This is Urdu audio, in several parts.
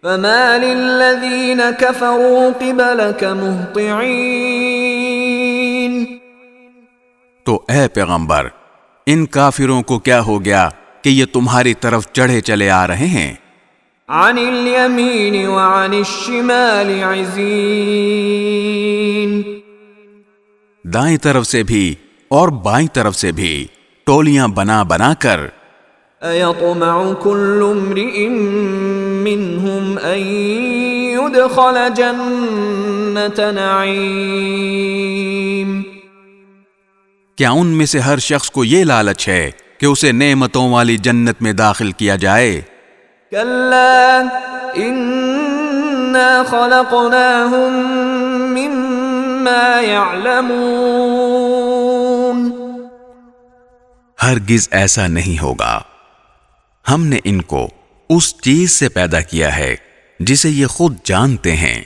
فَمَالِ الَّذِينَ كَفَرُوا قِبَلَكَ مُهْطِعِينَ۔ تو اے پیغمبر، ان کافروں کو کیا ہو گیا کہ یہ تمہاری طرف چڑھے چلے آ رہے ہیں؟ عَنِ الْيَمِينِ وَعَنِ الشِّمَالِ عِزِينَ، دائیں طرف سے بھی اور بائیں طرف سے بھی ٹولیاں بنا بنا کر۔ أَيَطْمَعُ كُلُّ امْرِئٍ مِّنْهُمْ أَن يُدْخَلَ جَنَّةَ نَعِيمٍ، کیا ان میں سے ہر شخص کو یہ لالچ ہے کہ اسے نعمتوں والی جنت میں داخل کیا جائے؟ كَلَّا إِنَّا خَلَقْنَاهُم مِّمَّا يَعْلَمُونَ، ہرگز ایسا نہیں ہوگا، ہم نے ان کو اس چیز سے پیدا کیا ہے جسے یہ خود جانتے ہیں۔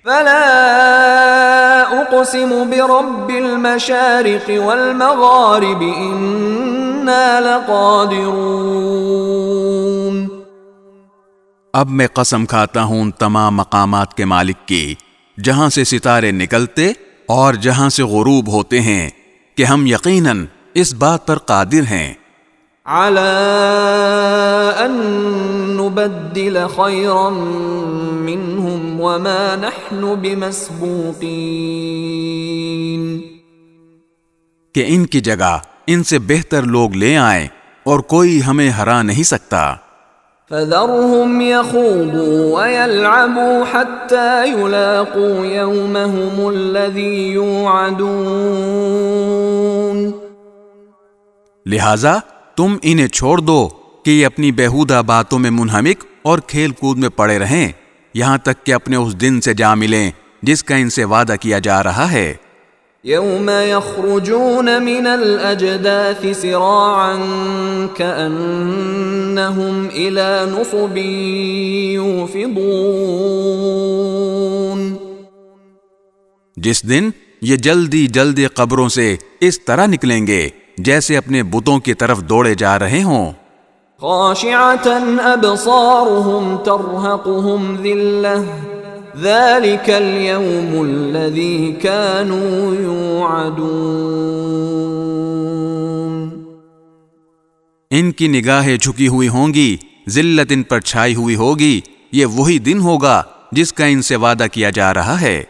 فَلَا أُقْسِمُ بِرَبِّ الْمَشَارِقِ وَالْمَغَارِبِ إِنَّا لَقَادِرُونَ، اب میں قسم کھاتا ہوں ان تمام مقامات کے مالک کی جہاں سے ستارے نکلتے اور جہاں سے غروب ہوتے ہیں کہ ہم یقیناً اس بات پر قادر ہیں عَلَىٰ أَن نُّبَدِّلَ خَيْرًا مِّنْهُمْ وَمَا نَحْنُ بِمَسْبُوقِينَ، کہ ان کی جگہ ان سے بہتر لوگ لے آئیں اور کوئی ہمیں ہرا نہیں سکتا۔ فَذَرْهُمْ يَخُوضُوا وَيَلْعَبُوا حَتَّى يُلَاقُوا يَوْمَهُمُ الَّذِي يُوعَدُونَ، لہذا تم انہیں چھوڑ دو کہ یہ اپنی بیہودہ باتوں میں منہمک اور کھیل کود میں پڑے رہیں یہاں تک کہ اپنے اس دن سے جا ملیں جس کا ان سے وعدہ کیا جا رہا ہے۔ يَوْمَ يَخْرُجُونَ مِنَ الْأَجْدَاثِ سِرَاعًا كَأَنَّهُمْ إِلَى نُصُبٍ يُوفِضُونَ، جس دن یہ جلدی جلدی قبروں سے اس طرح نکلیں گے جیسے اپنے بتوں کی طرف دوڑے جا رہے ہوں۔ خاشعة أبصارهم ترهقهم ذلة ذلك اليوم الذي كانوا يوعدون، ان کی نگاہیں جھکی ہوئی ہوں گی، ذلت ان پر چھائی ہوئی ہوگی، یہ وہی دن ہوگا جس کا ان سے وعدہ کیا جا رہا ہے۔